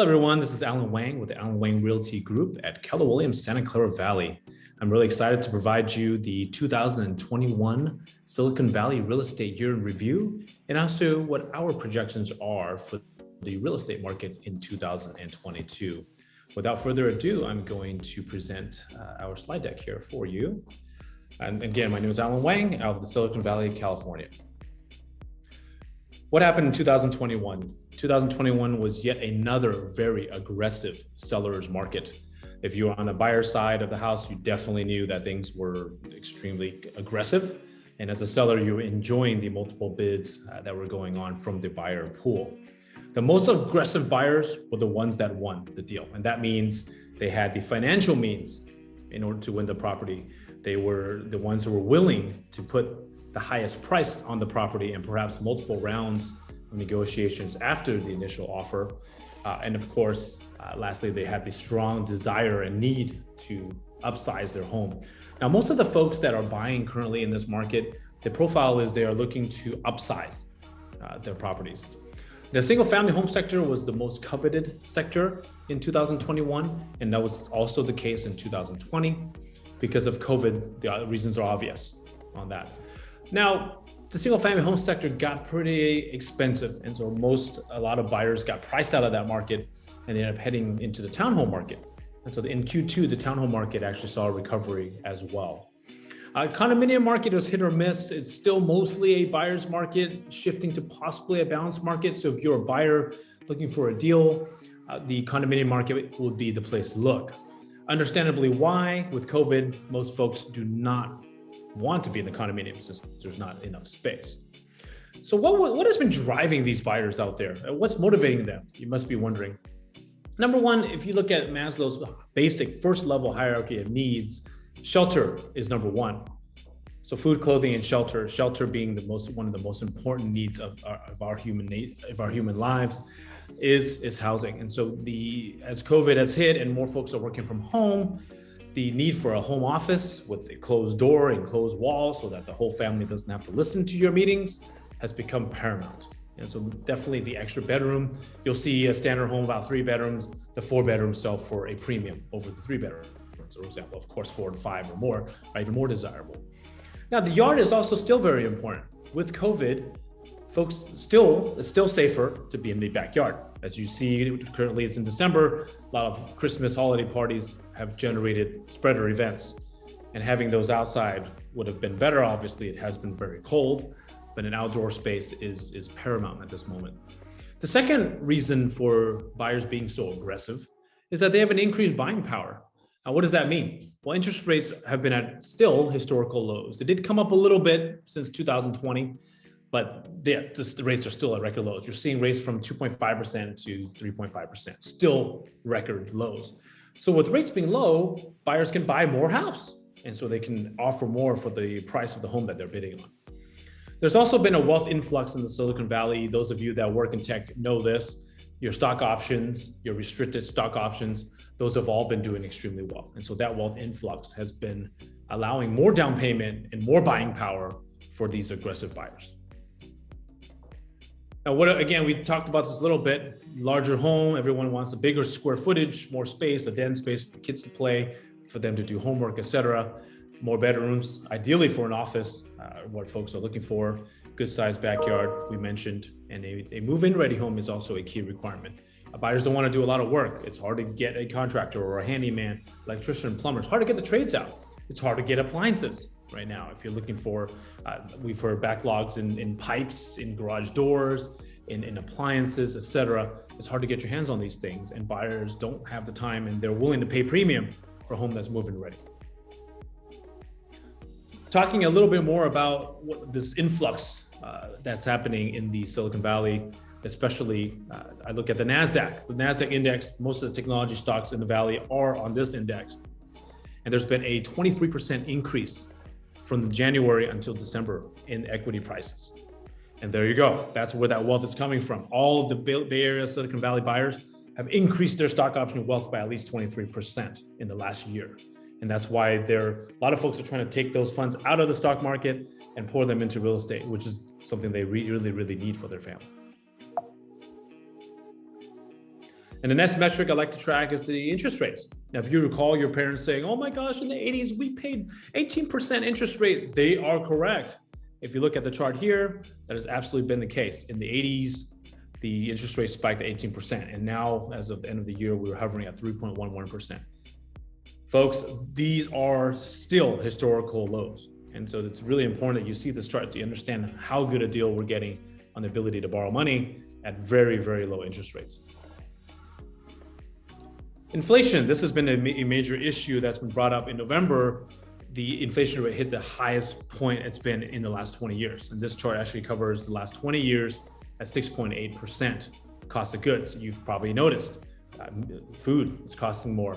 Hello, everyone. This is Alan Wang with the Alan Wang Realty Group at Keller Williams, Santa Clara Valley. I'm really excited to provide you the 2021 Silicon Valley Real Estate Year in Review, and also what our projections are for the real estate market in 2022. Without further ado, I'm going to present our slide deck here for you. And again, my name is Alan Wang out of the Silicon Valley, California. What happened in 2021? 2021 was yet another very aggressive seller's market. If you were on the buyer side of the house, you definitely knew that things were extremely aggressive. And as a seller, you were enjoying the multiple bids that were going on from the buyer pool. The most aggressive buyers were the ones that won the deal. And that means they had the financial means in order to win the property. They were the ones who were willing to put the highest price on the property and perhaps multiple rounds of negotiations after the initial offer. And of course, lastly, they had the strong desire and need to upsize their home. Now, most of the folks that are buying currently in this market, the profile is they are looking to upsize their properties. The single family home sector was the most coveted sector in 2021, and that was also the case in 2020. Because of COVID, the reasons are obvious on that. Now, the single family home sector got pretty expensive. And so a lot of buyers got priced out of that market and they ended up heading into the townhome market. And so in Q2, the townhome market actually saw a recovery as well. Condominium market was hit or miss. It's still mostly a buyer's market, shifting to possibly a balanced market. So if you're a buyer looking for a deal, the condominium market would be the place to look. Understandably why, with COVID, most folks do not want to be in the condominium since there's not enough space. So what has been driving these buyers out there? What's motivating them? You must be wondering. Number one, if you look at Maslow's basic first level hierarchy of needs, shelter is number one. So food, clothing, and shelter. Shelter being one of the most important needs of our human lives is housing. And so as COVID has hit and more folks are working from home, the need for a home office with a closed door and closed walls so that the whole family doesn't have to listen to your meetings has become paramount. And so definitely the extra bedroom, you'll see a standard home about 3 bedrooms, the 4 bedrooms sell for a premium over the 3 bedrooms. For example, of course, 4 and 5 or more are even more desirable. Now, the yard is also still very important. With COVID, folks it's still safer to be in the backyard. As you see, currently it's in December, a lot of Christmas holiday parties have generated spreader events. And having those outside would have been better. Obviously, it has been very cold, but an outdoor space is paramount at this moment. The second reason for buyers being so aggressive is that they have an increased buying power. Now, what does that mean? Well, interest rates have been at still historical lows. It did come up a little bit since 2020, but the rates are still at record lows. You're seeing rates from 2.5% to 3.5%, still record lows. So with rates being low, buyers can buy more house. And so they can offer more for the price of the home that they're bidding on. There's also been a wealth influx in the Silicon Valley. Those of you that work in tech know this. Your stock options, your restricted stock options, those have all been doing extremely well. And so that wealth influx has been allowing more down payment and more buying power for these aggressive buyers. Now, again, we talked about this a little bit, larger home, everyone wants a bigger square footage, more space, a den space for kids to play, for them to do homework, etc. More bedrooms, ideally for an office, what folks are looking for, good sized backyard, we mentioned, and a move-in ready home is also a key requirement. Buyers don't want to do a lot of work. It's hard to get a contractor or a handyman, electrician, plumber. It's hard to get the trades out. It's hard to get appliances right now. If you're looking for, we've heard backlogs in pipes, in garage doors, in appliances, etc. It's hard to get your hands on these things, and buyers don't have the time and they're willing to pay premium for a home that's move-in ready. Talking a little bit more about this influx that's happening in the Silicon Valley, especially I look at the NASDAQ. The NASDAQ index, most of the technology stocks in the Valley are on this index. And there's been a 23% increase from January until December in equity prices. And there you go. That's where that wealth is coming from. All of the Bay Area, Silicon Valley buyers have increased their stock option wealth by at least 23% in the last year. And that's why a lot of folks are trying to take those funds out of the stock market and pour them into real estate, which is something they really, really need for their family. And the next metric I like to track is the interest rates. Now, if you recall your parents saying, oh my gosh, in the 80s, we paid 18% interest rate, they are correct. If you look at the chart here, that has absolutely been the case. In the 80s, the interest rate spiked to 18%. And now, as of the end of the year, we were hovering at 3.11%. Folks, these are still historical lows. And so it's really important that you see this chart to understand how good a deal we're getting on the ability to borrow money at very, very low interest rates. Inflation, this has been a major issue that's been brought up in November. The inflation rate hit the highest point it's been in the last 20 years. And this chart actually covers the last 20 years at 6.8% cost of goods. You've probably noticed food is costing more.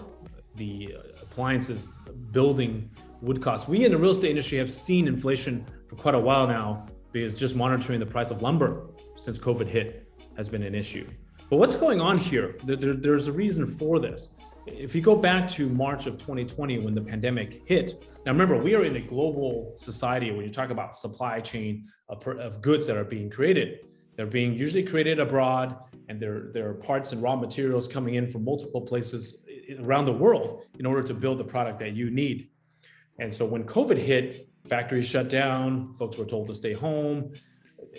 The appliances, building, wood costs. We in the real estate industry have seen inflation for quite a while now because just monitoring the price of lumber since COVID hit has been an issue. But what's going on here? There's a reason for this. If you go back to March of 2020 when the pandemic hit, now remember, we are in a global society when you talk about supply chain of goods that are being created. They're being usually created abroad, and there are parts and raw materials coming in from multiple places around the world in order to build the product that you need. And so when COVID hit, factories shut down, folks were told to stay home.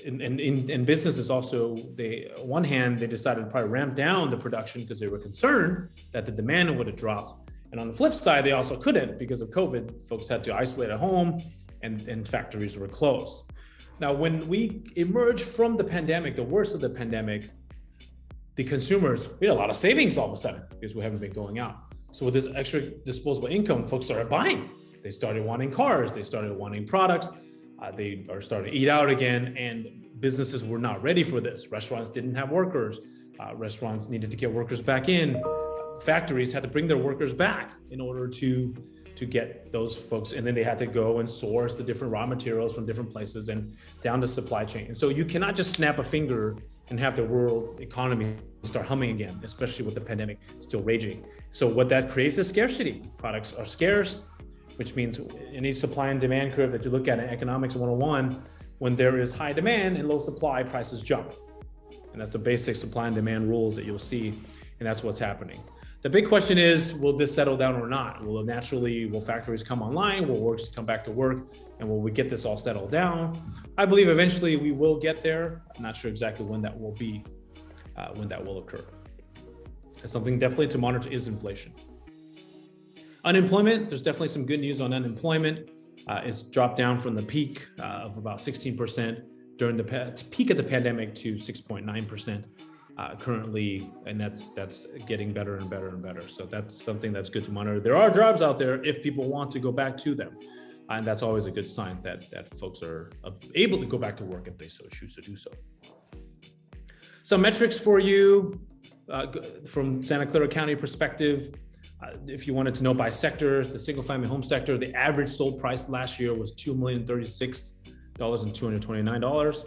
And businesses also, on one hand, they decided to probably ramp down the production because they were concerned that the demand would have dropped. And on the flip side, they also couldn't because of COVID. Folks had to isolate at home and factories were closed. Now, when we emerged from the pandemic, the worst of the pandemic, the consumers, we had a lot of savings all of a sudden because we haven't been going out. So with this extra disposable income, folks started buying. They started wanting cars, they started wanting products, they are starting to eat out again, and businesses were not ready for this. Restaurants didn't have workers. Restaurants needed to get workers back in. Factories had to bring their workers back in order to get those folks, and then they had to go and source the different raw materials from different places and down the supply chain. And so you cannot just snap a finger and have the world economy start humming again, especially with the pandemic still raging. So what that creates is scarcity. Products are scarce, which means any supply and demand curve that you look at in Economics 101, when there is high demand and low supply, prices jump. And that's the basic supply and demand rules that you'll see, and that's what's happening. The big question is, will this settle down or not? Will factories come online? Will workers come back to work? And will we get this all settled down? I believe eventually we will get there. I'm not sure exactly when that will be, when that will occur. And something definitely to monitor is inflation. Unemployment, there's definitely some good news on unemployment. It's dropped down from the peak of about 16% during the peak of the pandemic to 6.9%. Currently, and that's getting better and better and better. So that's something that's good to monitor. There are jobs out there if people want to go back to them. And that's always a good sign that folks are able to go back to work if they so choose to do so. Some metrics for you from Santa Clara County perspective. If you wanted to know by sector, the single family home sector, the average sold price last year was $2,036,229.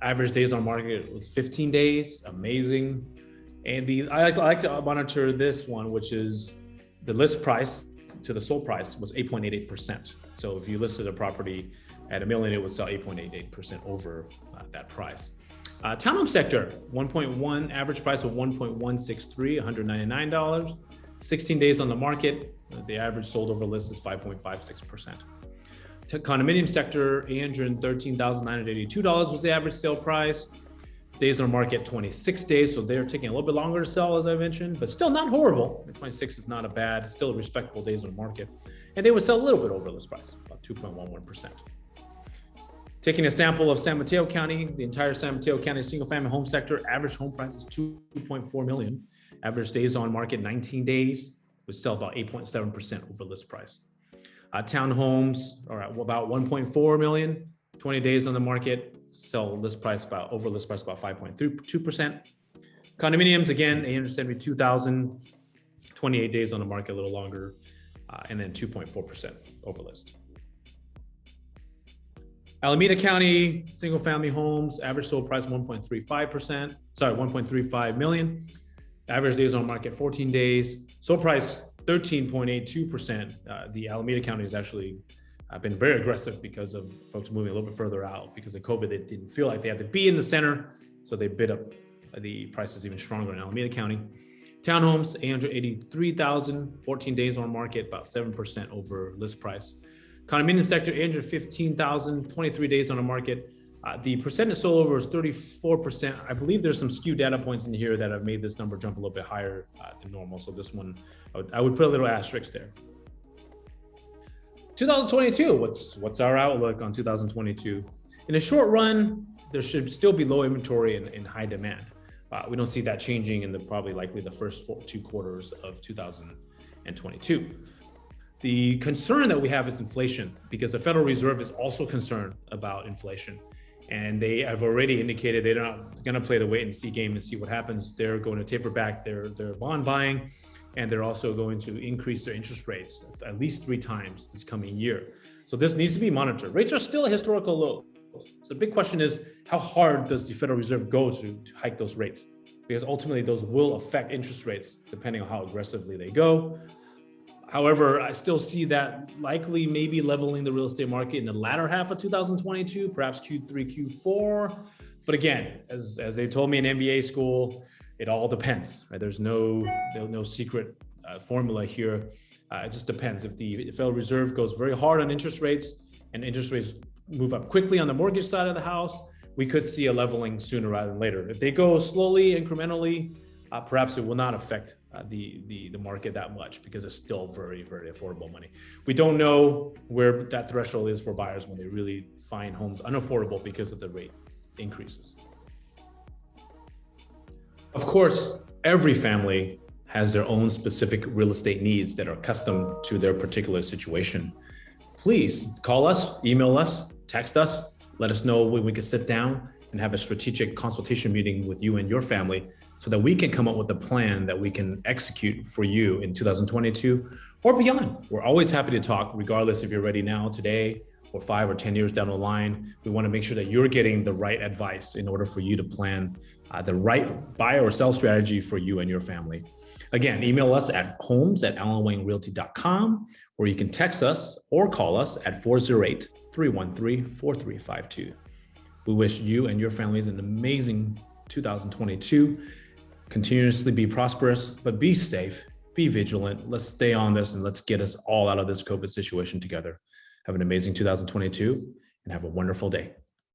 Average days on market was 15 days, amazing. And I like to monitor this one, which is the list price to the sold price was 8.88%. So if you listed a property at $1 million, it would sell 8.88% over that price. Townhome sector, 1.1, average price of 1.163, $199. 16 days on the market, the average sold over list is 5.56%. Condominium sector, $813,982 was the average sale price. Days on market, 26 days. So they're taking a little bit longer to sell, as I mentioned, but still not horrible. 26 is not a bad, still a respectable days on market. And they would sell a little bit over list price, about 2.11%. Taking a sample of San Mateo County, the entire San Mateo County single family home sector, average home price is $2.4 million. Average days on market, 19 days, would sell about 8.7% over list price. Townhomes are at about 1.4 million, 20 days on the market, sell list price over list price about 5.2%. Condominiums, again, 872,000, 28 days on the market, a little longer, and then 2.4% over list. Alameda County, single family homes, average sold price 1.35 million. Average days on market, 14 days. Sold price, 13.82%. The Alameda County has actually been very aggressive because of folks moving a little bit further out. Because of COVID, they didn't feel like they had to be in the center, so they bid up the prices even stronger in Alameda County. Townhomes, 883,000, 14 days on market, about 7% over list price. Condominium sector, 815,000, 23 days on the market. The percentage sold over is 34%. I believe there's some skewed data points in here that have made this number jump a little bit higher than normal. So this one, I would put a little asterisk there. 2022, what's our outlook on 2022? In the short run, there should still be low inventory and high demand. We don't see that changing in probably likely the first 2 quarters of 2022. The concern that we have is inflation, because the Federal Reserve is also concerned about inflation. And they have already indicated they're not going to play the wait and see game and see what happens. They're going to taper back their bond buying, and they're also going to increase their interest rates at least 3 times this coming year. So this needs to be monitored. Rates are still a historical low. So the big question is, how hard does the Federal Reserve go to hike those rates? Because ultimately those will affect interest rates depending on how aggressively they go. However, I still see that likely maybe leveling the real estate market in the latter half of 2022, perhaps Q3, Q4. But again, as they told me in MBA school, it all depends, right? There's no secret formula here. It just depends. If the Federal Reserve goes very hard on interest rates and interest rates move up quickly on the mortgage side of the house, we could see a leveling sooner rather than later. If they go slowly, incrementally, perhaps it will not affect the market that much, because it's still very, very affordable money. We don't know where that threshold is for buyers when they really find homes unaffordable because of the rate increases. Of course, every family has their own specific real estate needs that are custom to their particular situation. Please call us, email us, text us, let us know when we can sit down and have a strategic consultation meeting with you and your family so that we can come up with a plan that we can execute for you in 2022 or beyond. We're always happy to talk, regardless if you're ready now, today, or 5 or 10 years down the line. We want to make sure that you're getting the right advice in order for you to plan the right buy or sell strategy for you and your family. Again, email us at homes@allenwangrealty.com, or you can text us or call us at 408-313-4352. We wish you and your families an amazing 2022. Continuously be prosperous, but be safe, be vigilant. Let's stay on this and let's get us all out of this COVID situation together. Have an amazing 2022 and have a wonderful day.